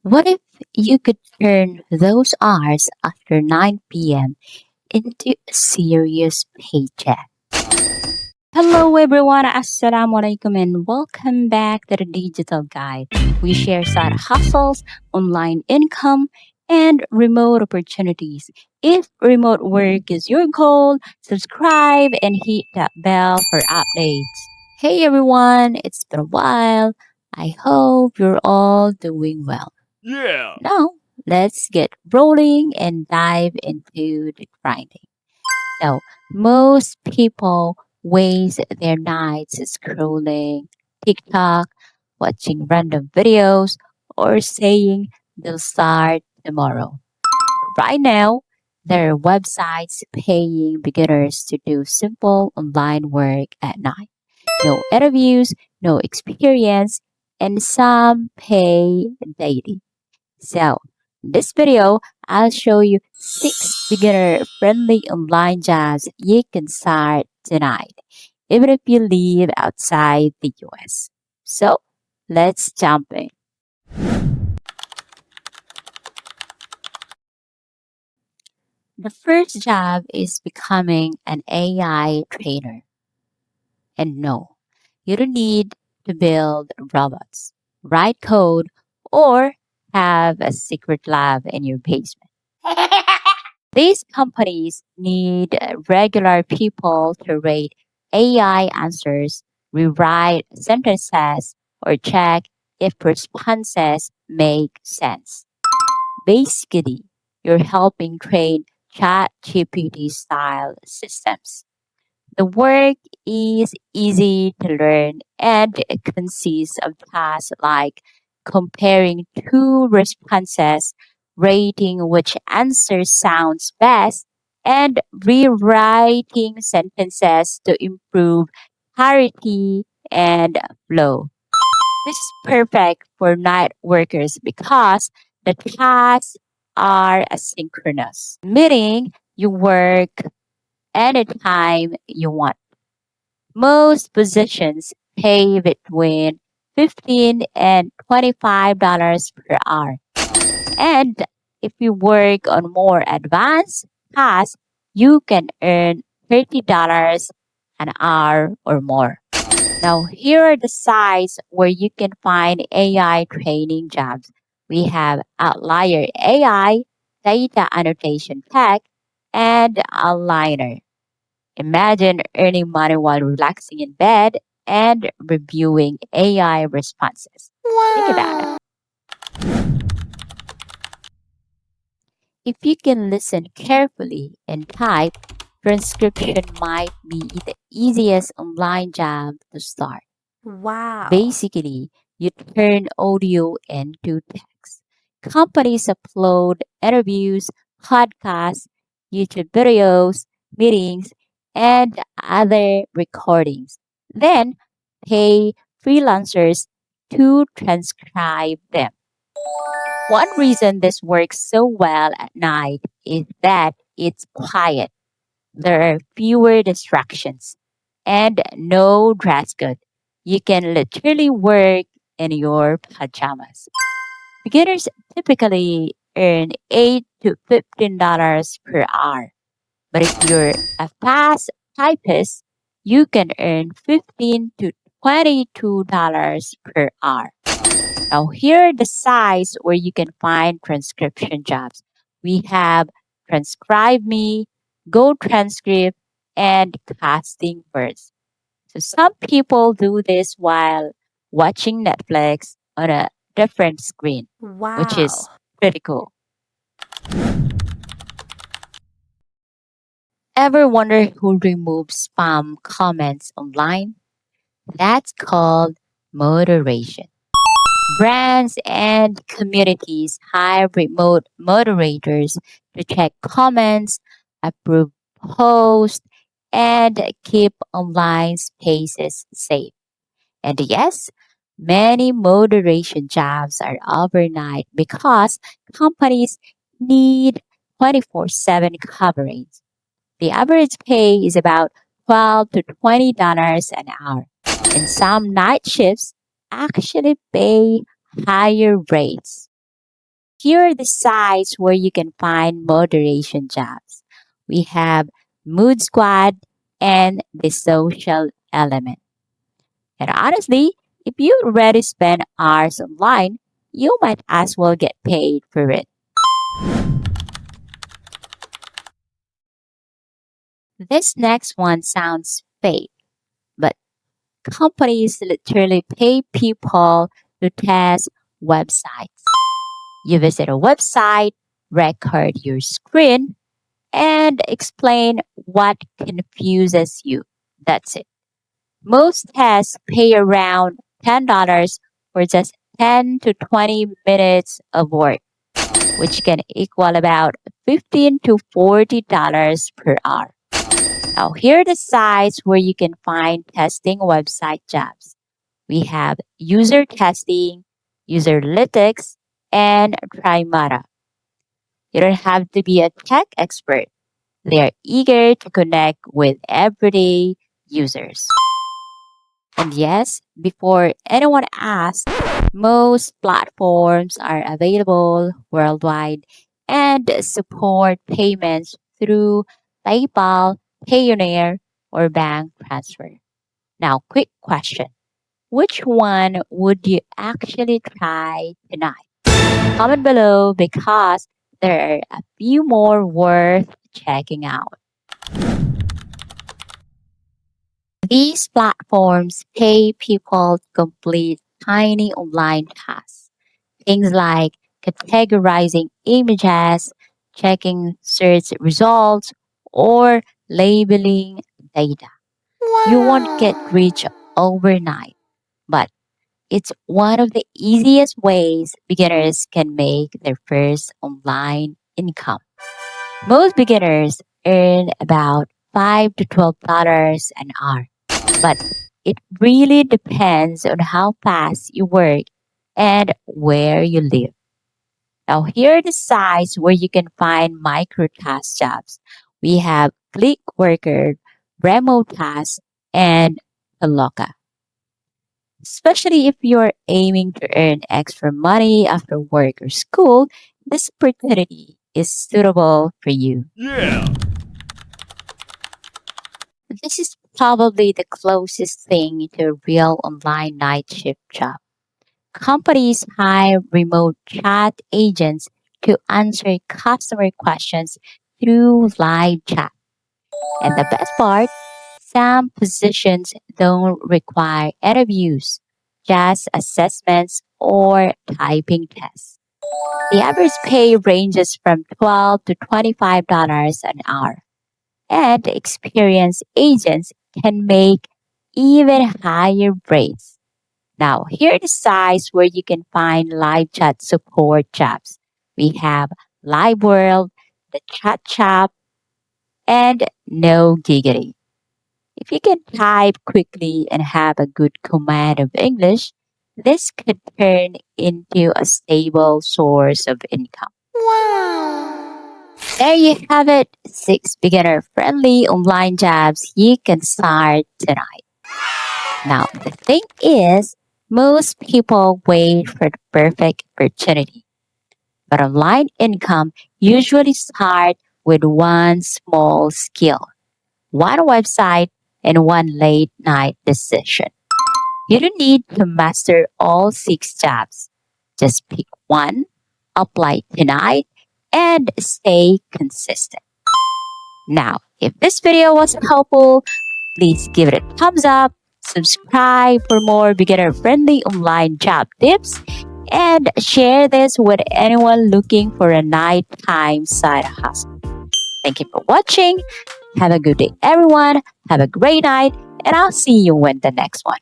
What if you could turn those hours after 9 p.m. into a serious paycheck? Hello everyone, Assalamu alaikum and welcome back to the Digital Guide. We share side hustles, online income, and remote opportunities. If remote work is your goal, subscribe and hit that bell for updates. Hey everyone, it's been a while. I hope you're all doing well. Yeah. Now, let's get rolling and dive into the grinding. So, most people waste their nights scrolling TikTok, watching random videos, or saying they'll start tomorrow. Right now, there are websites paying beginners to do simple online work at night. No interviews, no experience, and some pay daily. So, in this video, I'll show you 6 beginner-friendly online jobs you can start tonight, even if you live outside the US. So, let's jump in. The first job is becoming an AI trainer. And no, you don't need to build robots, write code, or have a secret lab in your basement. These companies need regular people to rate AI answers, rewrite sentences, or check if responses make sense. Basically, you're helping train ChatGPT style systems. The work is easy to learn and it consists of tasks like comparing two responses, rating which answer sounds best, and rewriting sentences to improve clarity and flow. This is perfect for night workers because the tasks are asynchronous, meaning you work anytime you want. Most positions pay between 15 and $25 per hour. And if you work on more advanced tasks, you can earn $30 an hour or more. Now, here are the sites where you can find AI training jobs. We have Outlier AI, Data Annotation Tech, and Aligner. Imagine earning money while relaxing in bed and reviewing AI responses. Think about it. If you can listen carefully and type, transcription might be the easiest online job to start. Wow. Basically, you turn audio into text. Companies upload interviews, podcasts, YouTube videos, meetings, and other recordings. Then pay freelancers to transcribe them. One reason this works so well at night is that it's quiet. There are fewer distractions and no dress code. You can literally work in your pajamas. Beginners typically earn $8 to $15 per hour. But if you're a fast typist, you can earn $15 to $22 per hour. Now, here are the sites where you can find transcription jobs. We have Transcribe Me, Go Transcript, and Casting Birds. So, some people do this while watching Netflix on a different screen, which is Wow. pretty cool. Ever wonder who removes spam comments online? That's called moderation. Brands and communities hire remote moderators to check comments, approve posts, and keep online spaces safe. And yes, many moderation jobs are overnight because companies need 24/7 coverage. The average pay is about $12 to $20 an hour, and some night shifts actually pay higher rates. here are the sites where you can find moderation jobs. We have Mood Squad and the Social Element. And honestly, if you already spend hours online, you might as well get paid for it. This next one sounds fake, but companies literally pay people to test websites. You visit a website, record your screen, and explain what confuses you. That's it. Most tests pay around $10 for just 10 to 20 minutes of work, which can equal about $15 to $40 per hour. Now, here are the sites where you can find testing website jobs. We have user testing, userlytics, and Trimata. You don't have to be a tech expert. They are eager to connect with everyday users. And yes, before anyone asks, most platforms are available worldwide and support payments through PayPal, Payoneer, or bank transfer. Now, quick question. Which one would you actually try tonight? Comment below because there are a few more worth checking out. These platforms pay people to complete tiny online tasks. Things like categorizing images, checking search results, or labeling data. You won't get rich overnight, but it's one of the easiest ways beginners can make their first online income. Most beginners earn about $5 to $12 an hour, but it really depends on how fast you work and where you live. Now, here are the sites where you can find microtask jobs. We have Clickworker, Remotasks, and Taloka. Especially if you're aiming to earn extra money after work or school, this opportunity is suitable for you. Yeah. This is probably the closest thing to a real online night shift job. Companies hire remote chat agents to answer customer questions through live chat. And the best part, some positions don't require interviews, just assessments or typing tests. The average pay ranges from $12 to $25 an hour, and experienced agents can make even higher rates. Now, here are the sites where you can find live chat support jobs. We have Live World, the Chat Shop, and No Giggity. If you can type quickly and have a good command of English, this could turn into a stable source of income. There you have it, 6 beginner-friendly online jobs you can start tonight. Now, the thing is, most people wait for the perfect opportunity, but online income usually starts with one small skill, one website, and one late night decision. You don't need to master all 6 jobs. Just pick one, apply tonight, and stay consistent. Now, if this video was helpful, please give it a thumbs up, subscribe for more beginner-friendly online job tips, and share this with anyone looking for a nighttime side hustle. Thank you for watching. Have a good day, everyone. Have a great night, and I'll see you in the next one.